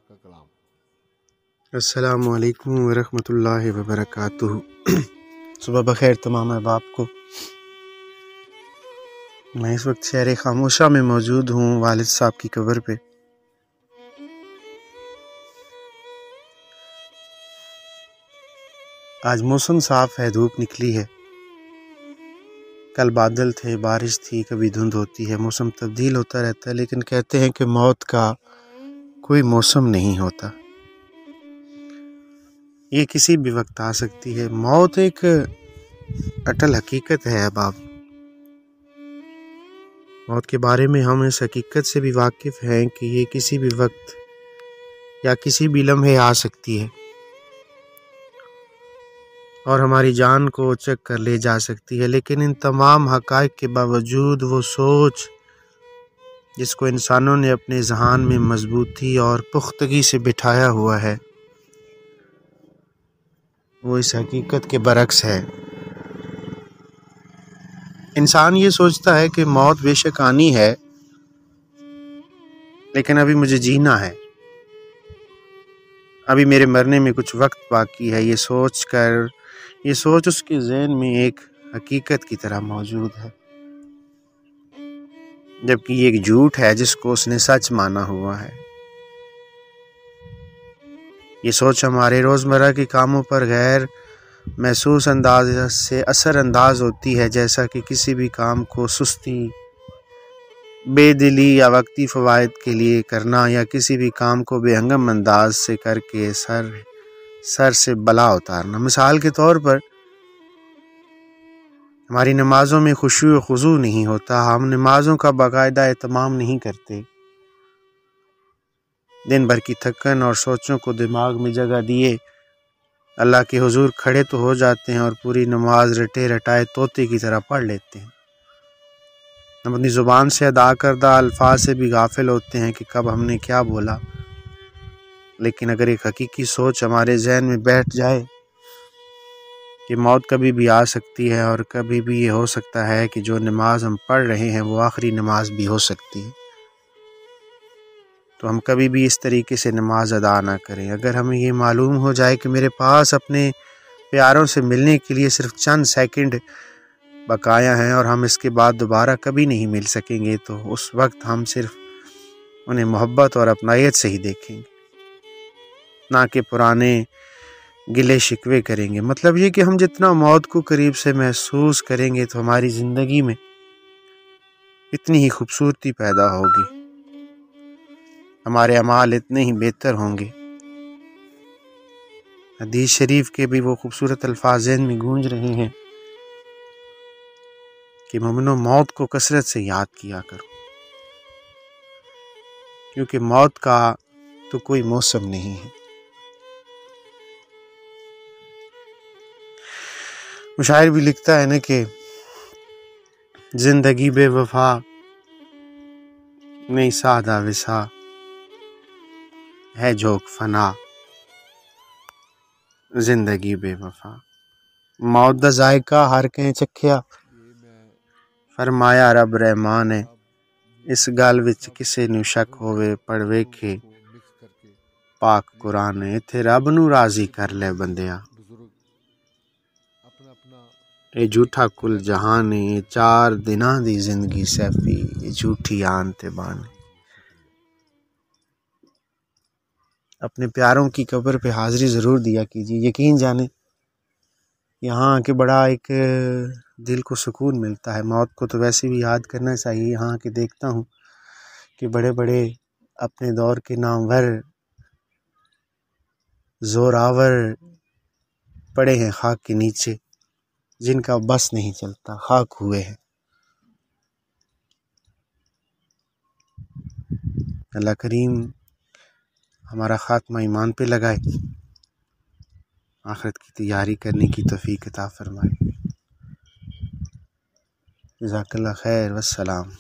का कलाम। अस्सलामु अलैकुम वरहमतुल्लाहि वबरकातुहू। सुबह बखैर तमाम अहबाब को। मैं इस वक्त शहर खामोशा में मौजूद हूँ, वालिद साहब की कब्र पे। आज मौसम साफ है, धूप निकली है। कल बादल थे, बारिश थी, कभी धुंध होती है, मौसम तब्दील होता रहता है। लेकिन कहते हैं कि मौत का कोई मौसम नहीं होता, ये किसी भी वक्त आ सकती है। मौत एक अटल हकीकत है अहबाब। मौत के बारे में हम इस हकीकत से भी वाकिफ़ हैं कि ये किसी भी वक्त या किसी भी लम्हे आ सकती है और हमारी जान को चक कर ले जा सकती है। लेकिन इन तमाम हक़ाइक़ के बावजूद वो सोच जिसको इंसानों ने अपने ज़हान में मजबूती और पुख्तगी से बिठाया हुआ है, वो इस हकीकत के बरक्स है। इंसान ये सोचता है कि मौत बेशक आनी है, लेकिन अभी मुझे जीना है, अभी मेरे मरने में कुछ वक्त बाकी है। ये सोच उसके ज़हन में एक हकीकत की तरह मौजूद है, जबकि ये एक झूठ है जिसको उसने सच माना हुआ है। ये सोच हमारे रोज़मर्रा के कामों पर गैर महसूस अंदाज से असर अंदाज होती है, जैसा कि किसी भी काम को सुस्ती, बेदिली या वक्ती फ़वाइद के लिए करना, या किसी भी काम को बेहंगम अंदाज से करके सर से बला उतारना। मिसाल के तौर पर हमारी नमाज़ों में खुशू व खुजू नहीं होता, हम नमाज़ों का बाकायदा एहतमाम नहीं करते। दिन भर की थकन और सोचों को दिमाग में जगह दिए अल्लाह के हुजूर खड़े तो हो जाते हैं और पूरी नमाज रटे रटाए तोते की तरह पढ़ लेते हैं। हम अपनी ज़ुबान से अदा करदा अल्फाज से भी गाफिल होते हैं कि कब हमने क्या बोला। लेकिन अगर एक हकीकी सोच हमारे जहन में बैठ जाए कि मौत कभी भी आ सकती है और कभी भी ये हो सकता है कि जो नमाज हम पढ़ रहे हैं वो आखिरी नमाज भी हो सकती है, तो हम कभी भी इस तरीके से नमाज अदा ना करें। अगर हमें ये मालूम हो जाए कि मेरे पास अपने प्यारों से मिलने के लिए सिर्फ चंद सेकंड बकाया हैं और हम इसके बाद दोबारा कभी नहीं मिल सकेंगे, तो उस वक्त हम सिर्फ उन्हें मोहब्बत और अपनायत से ही देखेंगे, ना कि पुराने गिले शिकवे करेंगे। मतलब ये कि हम जितना मौत को करीब से महसूस करेंगे तो हमारी ज़िंदगी में इतनी ही खूबसूरती पैदा होगी, हमारे अमाल इतने ही बेहतर होंगे। हदीस शरीफ के भी वो खूबसूरत अल्फाज ज़हन में गूंज रहे हैं कि मोमिनो मौत को कसरत से याद किया करो, क्योंकि मौत का तो कोई मौसम नहीं है। मुशायर भी लिखता है ना कि जिंदगी बेवफा नहीं सादा विसा है जोक फना, जिंदगी बेवफा। मौत दा जायका हर कहीं चखिया, फरमाया रब रहमान है। इस गल विच किसे नूं शक होवे पढ़ वेखे पाक कुरान है। इत्थे रब नूं राजी कर ले बंदिया, ये झूठा कुल जहान है। 4 दिनां दी जिंदगी सैफी, ये झूठी आन ते बान। अपने प्यारों की कब्र पे हाजिरी ज़रूर दिया कीजिए। यकीन जाने यहाँ आके बड़ा एक दिल को सुकून मिलता है। मौत को तो वैसे भी याद करना चाहिए। यहाँ आके देखता हूँ कि बड़े बड़े अपने दौर के नामवर जोरावर पड़े हैं खाक के नीचे, जिनका बस नहीं चलता, खाक हुए हैं। अल्लाह करीम हमारा खात्मा ईमान पे लगाए, आखिरत की तैयारी करने की तौफीक अता फरमाए। जज़ाकल्लाह खैर, वस्सलाम।